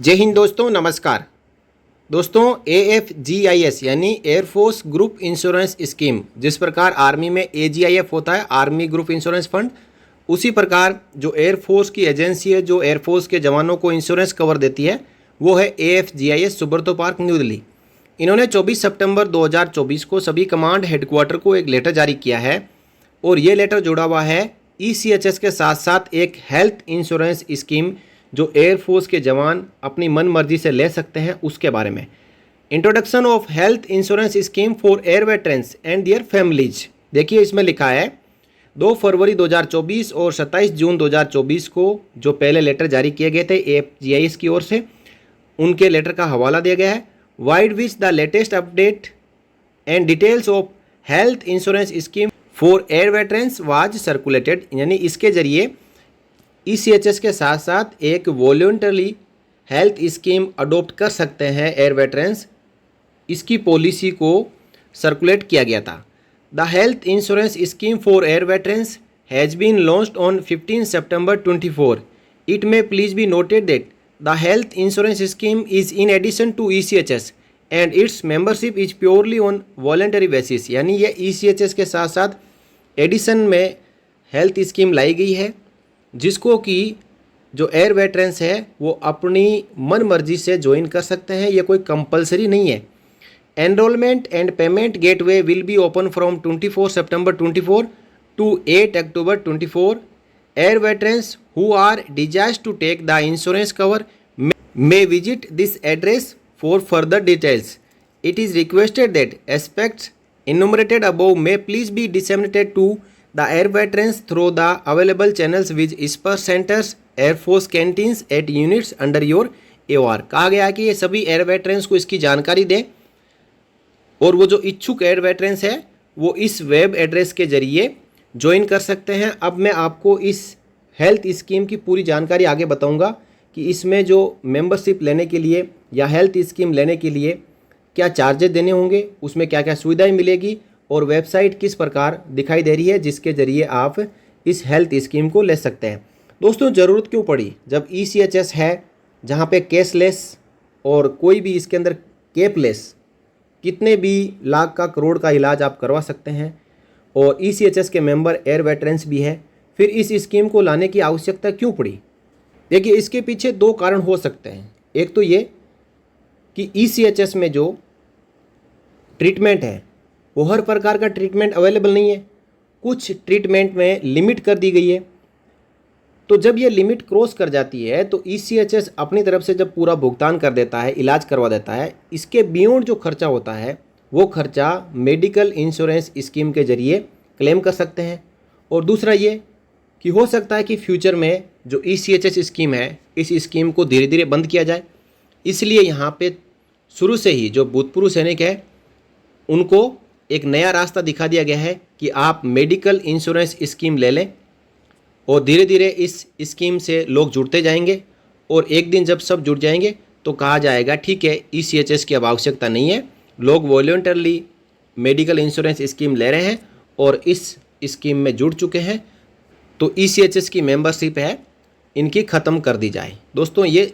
जय हिंद दोस्तों, नमस्कार दोस्तों। AFGIS यानी एयरफोर्स ग्रुप इंश्योरेंस स्कीम, जिस प्रकार आर्मी में AGIF होता है, आर्मी ग्रुप इंश्योरेंस फंड, उसी प्रकार जो एयरफोर्स की एजेंसी है जो एयरफोर्स के जवानों को इंश्योरेंस कवर देती है वो है AFGIS Subroto Park, New Delhi. इन्होंने 24 सितंबर 2024 को सभी कमांड हेडक्वार्टर को एक लेटर जारी किया है और ये लेटर जुड़ा हुआ है ECHS के साथ साथ एक हेल्थ इंश्योरेंस स्कीम जो एयरफोर्स के जवान अपनी मन मर्जी से ले सकते हैं उसके बारे में। Introduction of health insurance scheme for air veterans and their families. देखिए इसमें लिखा है 2 फरवरी 2024 और 27 जून 2024 को जो पहले लेटर जारी किए गए थे AFGIS की ओर से, उनके लेटर का हवाला दिया गया है। Wide which the latest update and details of health insurance scheme for air veterans was circulated, यानी इसके जरिए ECHS के साथ साथ एक वॉलंटरी हेल्थ स्कीम अडोप्ट कर सकते हैं एयर वेटरन्स, इसकी पॉलिसी को सर्कुलेट किया गया था। The health insurance scheme for air veterans has been launched on 15 September 24। It may please be noted that the health insurance scheme is in addition to ECHS and its membership is purely on voluntary basis, यानी ये ECHS के साथ साथ addition में health scheme लाई गई है जिसको कि जो एयर वेटरन्स है वो अपनी मन मर्जी से ज्वाइन कर सकते हैं, ये कोई कंपलसरी नहीं है। Enrollment and payment gateway will be open from 24 September 24 to 8 October 24। Air veterans who are desires to take the insurance cover may visit this address for further details. It is requested that aspects enumerated above may please be disseminated to the air veterans through the available channels with spur centers, air force canteens at units under your AOR। कहा गया है कि ये सभी air veterans को इसकी जानकारी दें और वो जो इच्छुक एयर वेटरन्स है वो इस वेब एड्रेस के जरिए ज्वाइन कर सकते हैं। अब मैं आपको इस हेल्थ स्कीम की पूरी जानकारी आगे बताऊंगा कि इसमें जो मेंबरशिप लेने के लिए या हेल्थ स्कीम लेने के लिए क्या चार्जेस देने होंगे, उसमें क्या क्या सुविधाएं मिलेगी और वेबसाइट किस प्रकार दिखाई दे रही है जिसके ज़रिए आप इस हेल्थ स्कीम को ले सकते हैं। दोस्तों, ज़रूरत क्यों पड़ी जब ECHS है जहां पे कैशलेस और कोई भी इसके अंदर कैपलेस कितने भी लाख का करोड़ का इलाज आप करवा सकते हैं और ECHS के मेंबर एयर वेटरन्स भी है, फिर इस स्कीम को लाने की आवश्यकता क्यों पड़ी? देखिए इसके पीछे 2 कारण हो सकते हैं। एक तो ये कि ECHS में जो ट्रीटमेंट है वो हर प्रकार का ट्रीटमेंट अवेलेबल नहीं है, कुछ ट्रीटमेंट में लिमिट कर दी गई है। तो जब ये लिमिट क्रॉस कर जाती है तो ECHS अपनी तरफ से जब पूरा भुगतान कर देता है, इलाज करवा देता है, इसके बियॉन्ड जो खर्चा होता है वो खर्चा मेडिकल इंश्योरेंस स्कीम के जरिए क्लेम कर सकते हैं। और दूसरा ये कि हो सकता है कि फ्यूचर में जो ECHS स्कीम है इस स्कीम को धीरे धीरे बंद किया जाए, इसलिए यहाँ पे शुरू से ही जो भूतपूर्व सैनिक है उनको एक नया रास्ता दिखा दिया गया है कि आप मेडिकल इंश्योरेंस स्कीम ले लें और धीरे धीरे इस स्कीम से लोग जुड़ते जाएंगे और एक दिन जब सब जुड़ जाएंगे तो कहा जाएगा ठीक है ECHS की अब आवश्यकता नहीं है, लोग वॉलंटरली मेडिकल इंश्योरेंस स्कीम ले रहे हैं और इस स्कीम में जुड़ चुके हैं तो ECHS की मेंबरशिप है इनकी ख़त्म कर दी जाए। दोस्तों, ये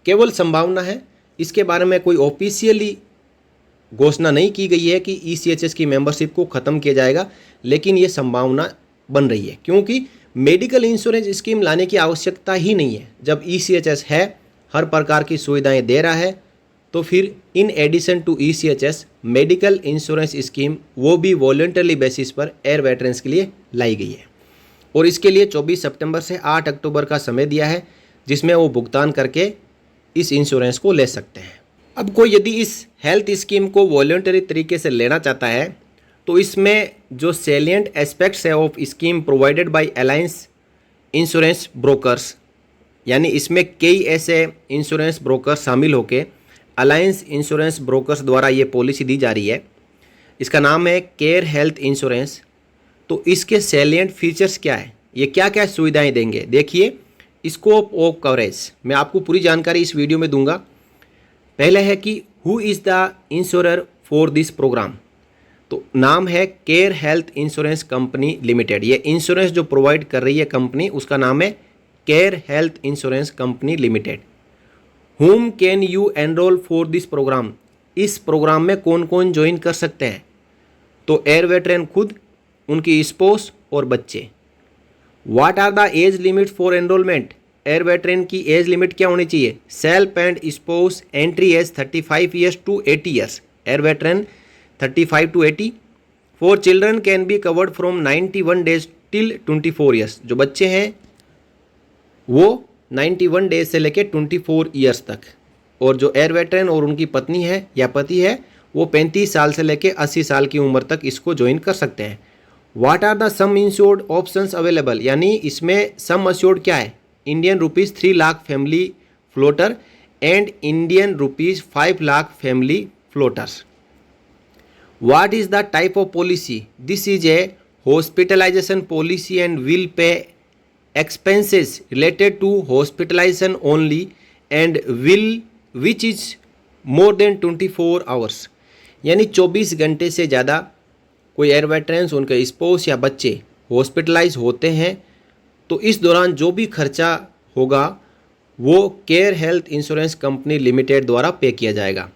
केवल संभावना है, इसके बारे में कोई ऑफिशियली घोषणा नहीं की गई है कि ECHS की मेंबरशिप को ख़त्म किया जाएगा, लेकिन ये संभावना बन रही है क्योंकि मेडिकल इंश्योरेंस स्कीम लाने की आवश्यकता ही नहीं है। जब ECHS है, हर प्रकार की सुविधाएं दे रहा है, तो फिर in addition to ECHS medical insurance scheme वो भी वॉलंटरी बेसिस पर एयर वेटरन्स के लिए लाई गई है और इसके लिए 24 सितंबर से 8 अक्टूबर का समय दिया है जिसमें वो भुगतान करके इस इंश्योरेंस को ले सकते हैं। अब कोई यदि इस हेल्थ स्कीम को वॉलंटरी तरीके से लेना चाहता है तो इसमें जो सैलिएंट एस्पेक्ट्स है of scheme provided by alliance insurance brokers, यानी इसमें कई ऐसे इंश्योरेंस ब्रोकर शामिल होकर अलायंस इंश्योरेंस ब्रोकर्स द्वारा ये पॉलिसी दी जा रही है। इसका नाम है केयर हेल्थ इंश्योरेंस। तो इसके सैलिएंट फीचर्स क्या है, ये क्या क्या सुविधाएं देंगे? देखिए, स्कोप ऑफ कवरेज मैं आपको पूरी जानकारी इस वीडियो में दूंगा। पहले है कि who is the insurer for this program, तो नाम है care health insurance company limited. ये इंश्योरेंस जो प्रोवाइड कर रही है कंपनी उसका नाम है care health insurance company limited. whom can you enroll for this program? इस प्रोग्राम में कौन कौन ज्वाइन कर सकते हैं? तो एयर वेटरन खुद, उनकी स्पोस और बच्चे। What are the age limit for enrolment? Air veteran की एज लिमिट क्या होनी चाहिए? Self and spouse entry age 35 years to 80 years. Air veteran 35 to 80। For children can be covered from 91 days till 24 years. जो बच्चे हैं वो 91 days से लेकर 24 ईयर्स तक, और जो एयर वेटरन और उनकी पत्नी है या पति है वो 35 साल से लेकर 80 साल की उम्र तक इसको ज्वाइन कर सकते हैं। What are the sum insured options available? यानी इसमें सम अश्योर्ड क्या है? Indian rupees 3 lakh family floater and Indian rupees 5 lakh family floaters. What is the type of policy? This is a hospitalisation policy and will pay expenses related to hospitalization only and will which is more than 24 hours। यानी 24 घंटे से ज़्यादा कोई air veterans, उनके स्पोस या बच्चे hospitalise होते हैं तो इस दौरान जो भी खर्चा होगा वो care health insurance company limited द्वारा पे किया जाएगा।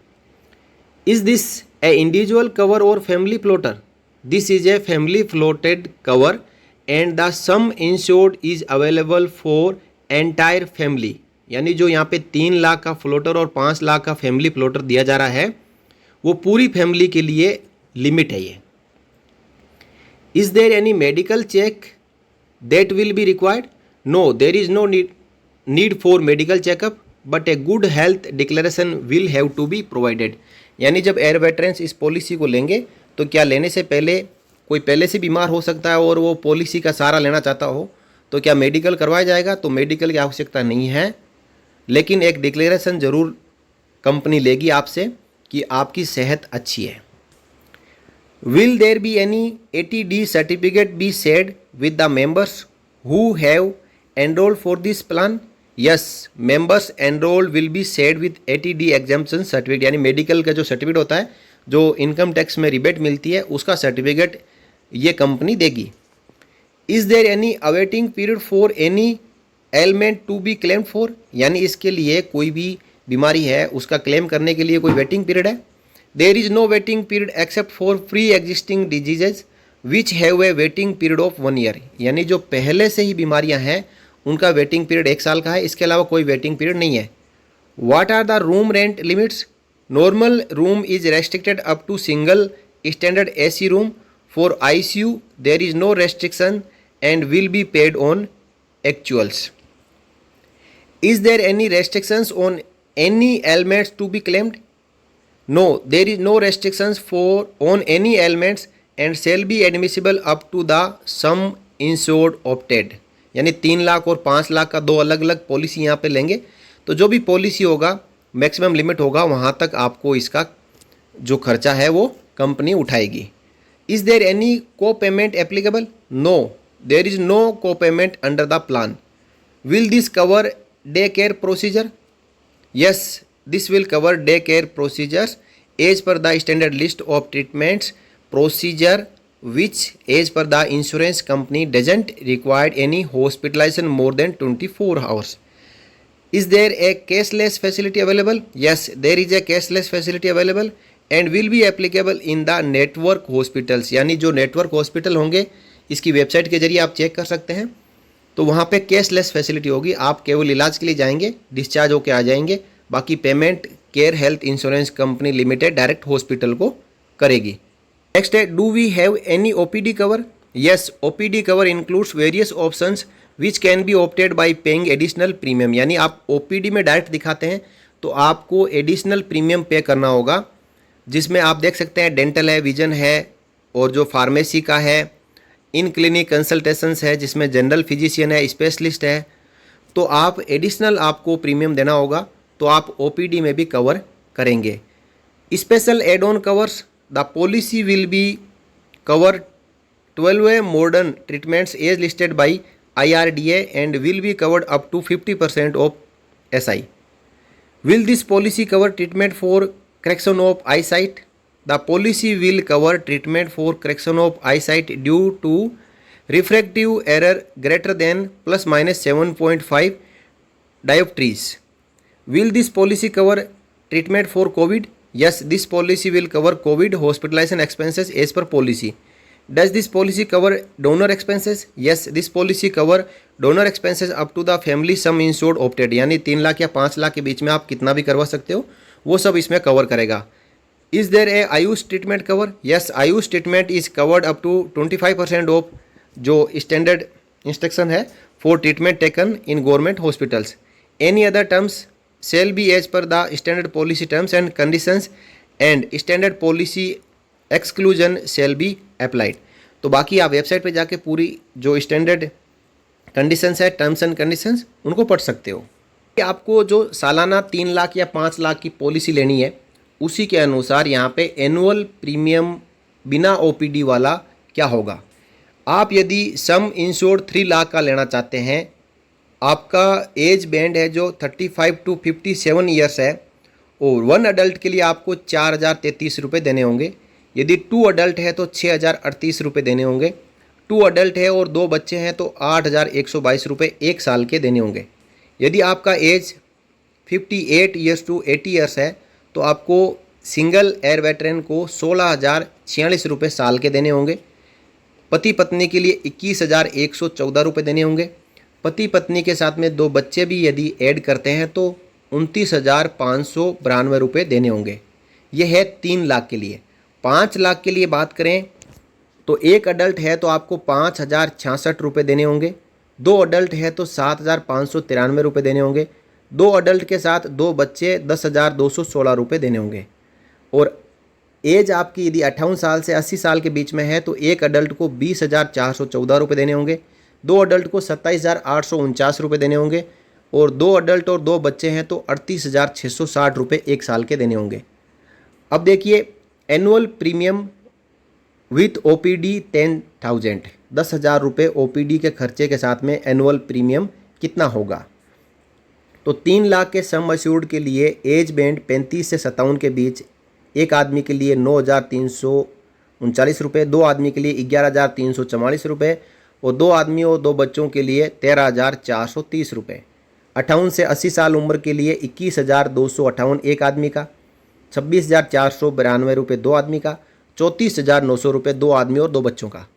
Is this a individual cover और family floater? This is a family floated cover and the sum insured is available for entire family. यानी जो यहाँ पे 3 लाख का फ्लोटर और 5 लाख का फैमिली फ्लोटर दिया जा रहा है वो पूरी फैमिली के लिए लिमिट है ये। Is there any medical check that will be required? No, there is no need for medical checkup but a good health declaration will have to be provided. यानी जब एयर वेटरन्स इस policy को लेंगे तो क्या लेने से पहले कोई पहले से बीमार हो सकता है और वो पॉलिसी का सहारा लेना चाहता हो तो क्या मेडिकल करवाया जाएगा? तो मेडिकल की आवश्यकता नहीं है, लेकिन एक डिक्लेरेशन ज़रूर कंपनी लेगी आपसे कि आपकी सेहत अच्छी है। Will there be any ATD certificate be shared with the members who have enrolled for this plan? Yes, members enrolled will be shared with ATD exemption certificate. यानी मेडिकल का जो सर्टिफिकेट होता है, जो इनकम टैक्स में rebate मिलती है, उसका सर्टिफिकेट ये कंपनी देगी। Is there any awaiting period for any element to be claim for? यानी इसके लिए कोई भी बीमारी है उसका क्लेम करने के लिए कोई वेटिंग पीरियड है? There is no waiting period except for pre existing diseases which have a waiting period of 1 year. यानी जो पहले से ही बीमारियां हैं उनका वेटिंग पीरियड 1 साल का है, इसके अलावा कोई वेटिंग पीरियड नहीं है। What are the room rent limits? Normal room is restricted up to single standard AC room. For ICU, there is no restriction and will be paid on actuals. Is there any restrictions on any ailments to be claimed? No, there is no restrictions on any ailments and shall be admissible up to the sum insured opted। यानी 3 लाख और 5 लाख का 2 अलग अलग policy यहाँ पे लेंगे, तो जो भी पॉलिसी होगा मैक्सिमम लिमिट होगा वहाँ तक आपको इसका जो खर्चा है वो कंपनी उठाएगी। Is there any co-payment applicable? No, there is no co-payment under the plan. Will this cover daycare procedure? Yes, this will cover daycare procedures as per the standard list of treatments procedure which as per the insurance company doesn't require any hospitalization more than 24 hours. Is there a cashless facility available? Yes, there is a cashless facility available and will be applicable in the network hospitals. यानी जो network hospital होंगे इसकी website के जरिए आप check कर सकते हैं, तो वहाँ पे कैशलेस फैसिलिटी होगी। आप केवल इलाज के लिए जाएंगे, डिस्चार्ज होकर आ जाएंगे, बाकी payment care health insurance company limited direct hospital को करेगी। नेक्स्ट है, do we have any OPD cover? Yes, OPD cover includes various options which can be opted by paying additional premium. यानी आप OPD में डायरेक्ट दिखाते हैं तो आपको एडिशनल प्रीमियम पे करना होगा, जिसमें आप देख सकते हैं डेंटल है, विजन है और जो फार्मेसी का है, इन क्लिनिक कंसल्टेशंस है जिसमें जनरल फिजिशियन है, स्पेशलिस्ट है। तो आप एडिशनल आपको प्रीमियम देना होगा तो आप OPD में भी कवर करेंगे। Special add on covers, the policy will be cover 12 modern treatments as listed by IRDA and will be covered up to 50% of SI। Will this policy cover treatment for correction of eyesight? The policy will cover treatment for correction of eyesight due to refractive error greater than ±7.5 dioptries Will this policy cover treatment for COVID? Yes, this policy will cover COVID hospitalization expenses as per policy. Does this policy cover donor expenses? Yes, this policy cover donor expenses up to the family sum insured opted, यानी 3 लाख या 5 लाख के बीच में आप कितना भी करवा सकते हो, वो सब इसमें कवर करेगा. Is there a AYUSH treatment cover? Yes, AYUSH treatment is covered up to 25% of जो स्टैंडर्ड इंस्ट्रक्शन है for treatment taken in government hospitals. Any other terms shall be as per the standard policy terms and conditions and standard policy exclusion shall be applied. तो बाकी आप website पे जाके पूरी जो standard conditions है, terms and conditions, उनको पढ़ सकते हो. आपको जो सालाना 3 लाख या 5 लाख की पॉलिसी लेनी है, उसी के अनुसार यहाँ पे एनुअल प्रीमियम बिना ओपीडी वाला क्या होगा. आप यदि सम इंश्योर्ड 3 लाख का लेना चाहते हैं, आपका एज बैंड है जो 35 टू 57 ईयर्स है, और 1 अडल्ट के लिए आपको 4,033 रुपये देने होंगे. यदि 2 अडल्ट है तो 6,038 रुपये देने होंगे. 2 अडल्ट है और 2 बच्चे हैं तो 8,122 रुपये 1 साल के देने होंगे. यदि आपका एज 58 ईयर्स टू 80 ईयर्स है तो आपको सिंगल एयर वेटरन को 16,046 रुपये साल के देने होंगे. पति पत्नी के लिए 21,114 रुपये देने होंगे. पति पत्नी के साथ में 2 बच्चे भी यदि ऐड करते हैं तो 29,592 रुपये देने होंगे. यह है 3 लाख के लिए. 5 लाख के लिए बात करें तो 1 अडल्ट है तो आपको 5,066 रुपये देने होंगे. 2 अडल्ट है तो 7,593 रुपये देने होंगे. 2 अडल्ट के साथ 2 बच्चे 10,216 रुपये देने होंगे. और एज आपकी यदि 58 साल से 80 साल के बीच में है तो 1 अडल्ट को 20,414 रुपये देने होंगे. 2 अडल्ट को 27,849 रुपये देने होंगे. और 2 अडल्ट और 2 बच्चे हैं तो 38,660 रुपये 1 साल के देने होंगे. अब देखिए, एनुअल प्रीमियम विथ ओपीडी 10,000 रुपये ओपीडी के खर्चे के साथ में एनुअल प्रीमियम कितना होगा. तो 3 लाख के सम अश्योर्ड के लिए एज बैंड 35 से 57 के बीच, एक आदमी के लिए 9,339 रुपये, 2 आदमी के लिए 11,344 रुपये, और 2 आदमी और 2 बच्चों के लिए 13,430 रुपये. 58 से 80 साल उम्र के लिए 21,258 एक आदमी का, 26,492 रुपये 2 आदमी का, 34,900 रुपये 2 आदमी और 2 बच्चों का.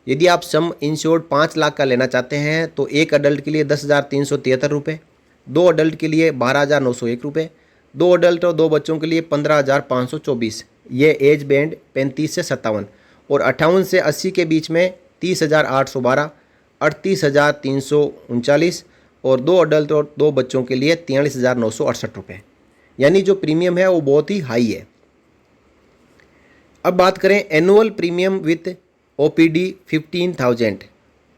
यदि आप सम इंश्योर्ड 5 लाख का लेना चाहते हैं तो 1 अडल्ट के लिए 10,373 रुपये, 2 अडल्ट के लिए 12,901 रुपये, 2 अडल्ट और 2 बच्चों के लिए 15,524. ये एज बैंड 35 से 57. और 58 से 80 के बीच में 30,812, 38,339, और 2 अडल्ट और 2 बच्चों के लिए 43,968 रुपये. यानी जो प्रीमियम है वो बहुत ही हाई है. अब बात करें एनुअल प्रीमियम विथ ओपीडी 15,000.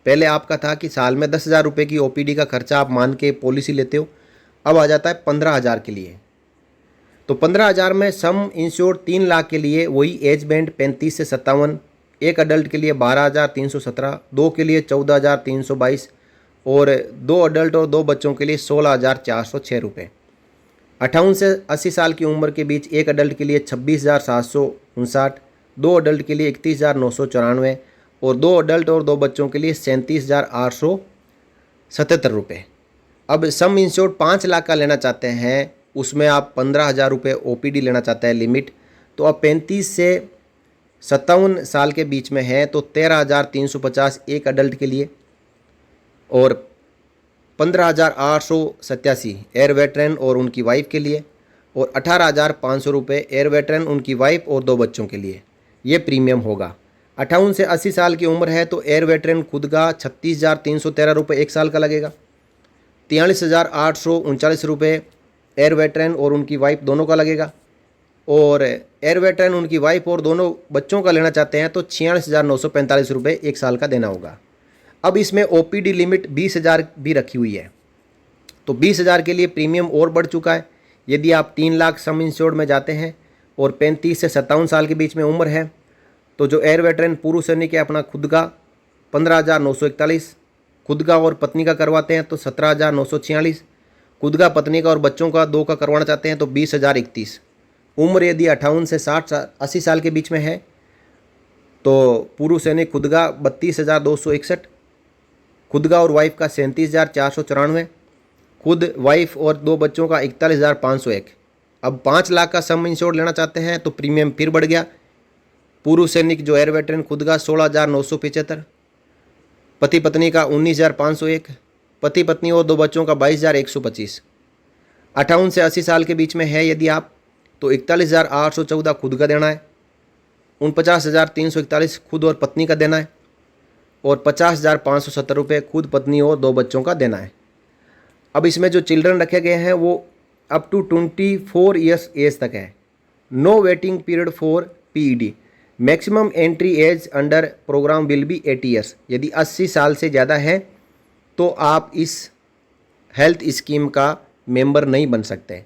पहले आपका था कि साल में 10,000 रुपये की ओपीडी का खर्चा आप मान के पॉलिसी लेते हो. अब आ जाता है 15,000 के लिए. तो 15,000 में सम इंश्योर्ड 3 लाख के लिए वही एज बैंड 35 से 57, 1 अडल्ट के लिए 12,317, 2 के लिए 14,322, और 2 अडल्ट और 2 बच्चों के लिए 16,406 रुपये. 58 से 80 साल की उम्र के बीच 1 अडल्ट के लिए 26,759, 2 अडल्ट के लिए 31,994, और 2 अडल्ट और 2 बच्चों के लिए 37,877 रुपये. अब सम इंश्योर्ड 5 लाख का लेना चाहते हैं, उसमें आप 15,000 रुपये ओपीडी लेना चाहते हैं लिमिट. तो अब 35 से 57 साल के बीच में है तो 13,350 एक अडल्ट के लिए, और 15,887 एयर वेटरन और उनकी वाइफ के लिए, और 18,500 रुपये एयर वेटरन, उनकी वाइफ और 2 बच्चों के लिए. ये प्रीमियम होगा. 58 से 80 साल की उम्र है तो एयर वेटरन खुद का 36,313 रुपये 1 साल का लगेगा. 43,839 रुपये एयर वेटरन और उनकी वाइफ दोनों का लगेगा. और एयर वेटरन, उनकी वाइफ और दोनों बच्चों का लेना चाहते हैं तो 46,945 रुपये 1 साल का देना होगा. अब इसमें ओपीडी लिमिट 20,000 भी रखी हुई है. तो 20,000 के लिए प्रीमियम और बढ़ चुका है. यदि आप 3 लाख सम इंश्योर्ड में जाते हैं और 35 से 57 साल के बीच में उम्र है तो जो एयर वेटरन पुरुष सैनिक है अपना खुद का 15,941, खुद का और पत्नी का करवाते हैं तो 17,946, खुद का पत्नी का और बच्चों का 2 का करवाना चाहते हैं तो 20,031. उम्र यदि 58 से 80 साल के बीच में है तो पुरुष सैनिक खुद का 32,261, खुद का और वाइफ का 37,494, खुद वाइफ और 2 बच्चों का 41,501। अब 5 लाख का सम इंश्योर्ड लेना चाहते हैं तो प्रीमियम फिर बढ़ गया। पूर्व सैनिक जो एयर वेटरन खुद का 16,975, पति पत्नी का 19,501, पति पत्नी और 2 बच्चों का 22,125। 58 से 80 साल के बीच में है यदि आप तो 41,814 खुद का देना है, 49,341 खुद और पत्नी का देना है और 50,570 रुपये खुद पत्नी और 2 बच्चों का देना है। अब इसमें जो चिल्ड्रन रखे गए हैं वो अप टू 24 ईयर्स एज तक है। No waiting period for PED. Maximum entry age under program will be 80 years. यदि 80 साल से ज़्यादा है तो आप इस हेल्थ स्कीम का मेंबर नहीं बन सकते।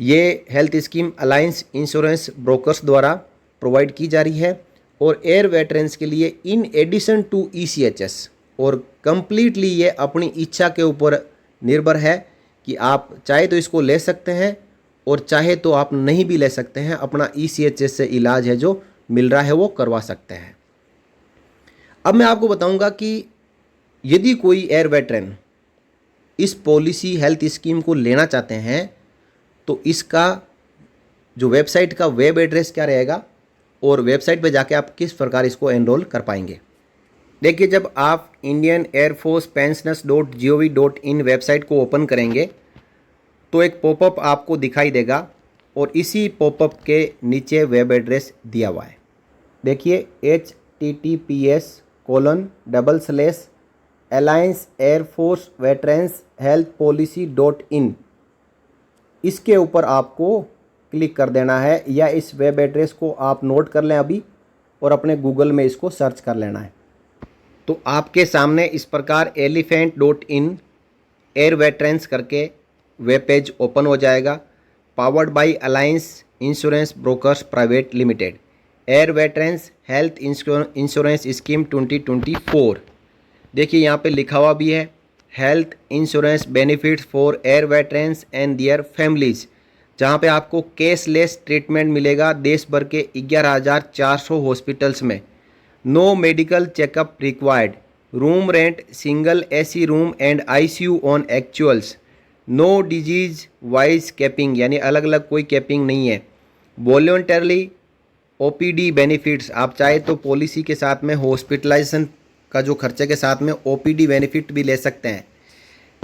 ये health scheme alliance insurance brokers द्वारा प्रोवाइड की जा रही है और एयर वेटरन्स के लिए इन एडिशन टू ECHS, और कम्प्लीटली ये अपनी इच्छा के ऊपर निर्भर है कि आप चाहे तो इसको ले सकते हैं और चाहे तो आप नहीं भी ले सकते हैं। अपना ECHS से इलाज है जो मिल रहा है वो करवा सकते हैं। अब मैं आपको बताऊंगा कि यदि कोई एयर वेटरन इस पॉलिसी हेल्थ स्कीम को लेना चाहते हैं तो इसका जो वेबसाइट का वेब एड्रेस क्या रहेगा और वेबसाइट पे जाके आप किस प्रकार इसको एनरोल कर पाएंगे। देखिए, जब आप इंडियन एयरफोर्स pensioners.gov.in वेबसाइट को ओपन करेंगे तो एक पॉपअप आपको दिखाई देगा और इसी पॉपअप के नीचे वेब एड्रेस दिया हुआ है। देखिए, https://allianceairforceveteranshealthpolicy.in, इसके ऊपर आपको क्लिक कर देना है या इस वेब एड्रेस को आप नोट कर लें अभी और अपने गूगल में इसको सर्च कर लेना है। तो आपके सामने इस प्रकार elephant.in एयर वेटरन्स करके वेब पेज ओपन हो जाएगा। Powered by alliance insurance brokers private limited, air veterans health insurance scheme 2024। देखिए, यहाँ पे लिखा हुआ भी है health insurance benefits for air veterans and their families, जहाँ पे आपको कैशलेस ट्रीटमेंट मिलेगा देश भर के 11,400 हॉस्पिटल्स में। No medical checkup required, room rent single AC room and ICU on actuals, no disease wise capping, यानी अलग अलग कोई कैपिंग नहीं है। वॉलंटरली OPD बेनिफिट्स, आप चाहे तो पॉलिसी के साथ में हॉस्पिटलाइजेशन का जो खर्चे के साथ में OPD बेनिफिट भी ले सकते हैं।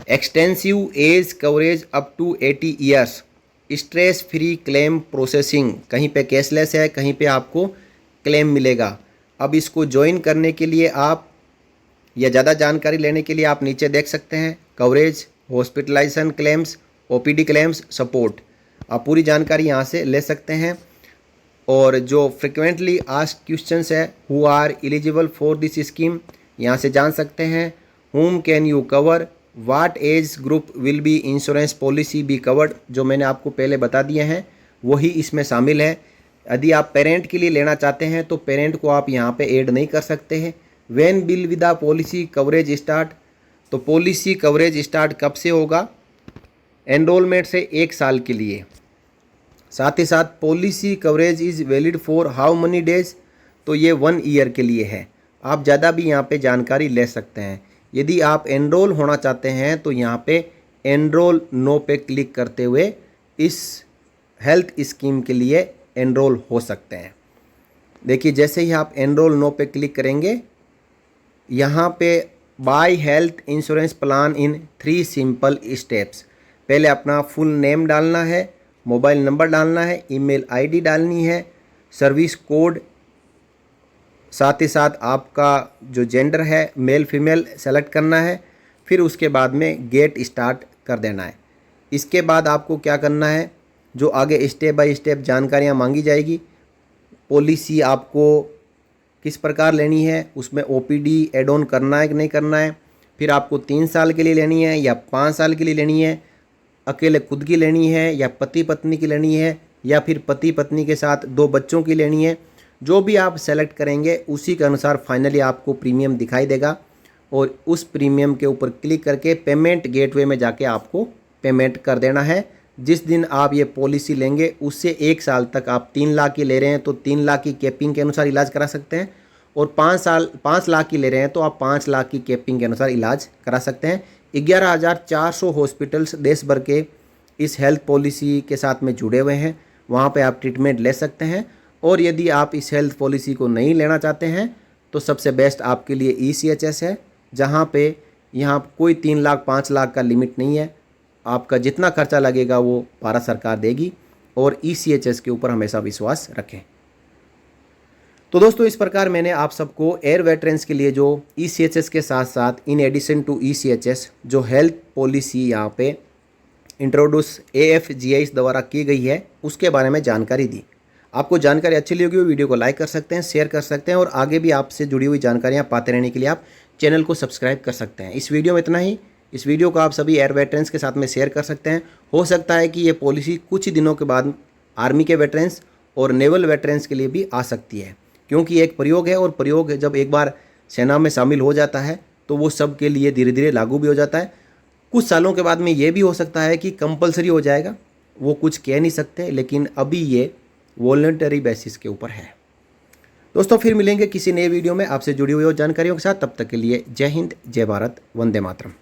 Extensive age coverage up to 80 years, stress free claim processing, कहीं पे कैशलेस है कहीं पे आपको क्लेम मिलेगा। अब इसको ज्वाइन करने के लिए आप या ज़्यादा जानकारी लेने के लिए आप नीचे देख सकते हैं coverage, hospitalisation claims, OPD claims, support. आप पूरी जानकारी यहाँ से ले सकते हैं। और जो फ्रिक्वेंटली आस्क्ड क्वेश्चंस है, who are eligible for this scheme, यहाँ से जान सकते हैं। Whom can you cover, what age group will be insurance policy be covered, जो मैंने आपको पहले बता दिए हैं वही इसमें शामिल है। यदि आप पेरेंट के लिए लेना चाहते हैं तो पेरेंट को आप यहाँ पे ऐड नहीं कर सकते हैं। When bill with the policy coverage start, तो पॉलिसी कवरेज स्टार्ट कब से होगा, एनरोलमेंट से 1 साल के लिए। साथ ही साथ policy coverage is valid for how many days, तो ये 1 ईयर के लिए है। आप ज़्यादा भी यहाँ पे जानकारी ले सकते हैं। यदि आप एनरोल होना चाहते हैं तो यहाँ पे एनरोल नो पे क्लिक करते हुए इस हेल्थ स्कीम के लिए एनरोल हो सकते हैं। देखिए, जैसे ही आप एनरोल नो पे क्लिक करेंगे, यहाँ पे by health insurance plan in 3 simple steps. पहले अपना फुल नेम डालना है, मोबाइल नंबर डालना है, ईमेल ID डालनी है, सर्विस कोड, साथ ही साथ आपका जो जेंडर है मेल फीमेल सेलेक्ट करना है। फिर उसके बाद में गेट स्टार्ट कर देना है। इसके बाद आपको क्या करना है, जो आगे स्टेप बाय स्टेप जानकारियाँ मांगी जाएगी, पॉलिसी आपको किस प्रकार लेनी है, उसमें OPD एड ऑन करना है कि नहीं करना है, फिर आपको 3 साल के लिए लेनी है या 5 साल के लिए लेनी है, अकेले खुद की लेनी है या पति पत्नी की लेनी है, या फिर पति पत्नी के साथ 2 बच्चों की लेनी है। जो भी आप सेलेक्ट करेंगे उसी के अनुसार फाइनली आपको प्रीमियम दिखाई देगा और उस प्रीमियम के ऊपर क्लिक करके पेमेंट गेटवे में जाके आपको पेमेंट कर देना है। जिस दिन आप ये पॉलिसी लेंगे उससे 1 साल तक आप 3 लाख की ले रहे हैं तो 3 लाख की कैपिंग के अनुसार इलाज करा सकते हैं, और 5 लाख की ले रहे हैं तो आप 5 लाख की कैपिंग के अनुसार इलाज करा सकते हैं। 11,400 हॉस्पिटल्स देश भर के इस हेल्थ पॉलिसी के साथ में जुड़े हुए हैं। वहाँ पे आप ट्रीटमेंट ले सकते हैं। और यदि आप इस हेल्थ पॉलिसी को नहीं लेना चाहते हैं तो सबसे बेस्ट आपके लिए ECHS है, जहाँ पे यहाँ कोई 3 लाख 5 लाख का लिमिट नहीं है। आपका जितना खर्चा लगेगा वो भारत सरकार देगी, और ECHS के ऊपर हमेशा विश्वास रखें। तो दोस्तों, इस प्रकार मैंने आप सबको एयर वेटरन्स के लिए जो ECHS के साथ साथ इन एडिशन टू ECHS जो हेल्थ पॉलिसी यहाँ पे इंट्रोड्यूस AFGIS द्वारा की गई है उसके बारे में जानकारी दी। आपको जानकारी अच्छी लगी होगी, वीडियो को लाइक कर सकते हैं, शेयर कर सकते हैं, और आगे भी आपसे जुड़ी हुई जानकारियाँ पाते रहने के लिए आप चैनल को सब्सक्राइब कर सकते हैं। इस वीडियो में इतना ही। इस वीडियो को आप सभी एयर वेटरन्स के साथ में शेयर कर सकते हैं। हो सकता है कि ये पॉलिसी कुछ दिनों के बाद आर्मी के वेटरन्स और नेवल वेटरन्स के लिए भी आ सकती है, क्योंकि एक प्रयोग है, और प्रयोग जब एक बार सेना में शामिल हो जाता है तो वो सब के लिए धीरे धीरे लागू भी हो जाता है। कुछ सालों के बाद में ये भी हो सकता है कि कंपलसरी हो जाएगा, वो कुछ कह नहीं सकते, लेकिन अभी ये वॉलंटरी बेसिस के ऊपर है। दोस्तों, फिर मिलेंगे किसी नए वीडियो में आपसे जुड़ी हुई जानकारियों के साथ। तब तक के लिए जय हिंद, जय भारत, वंदे मातरम।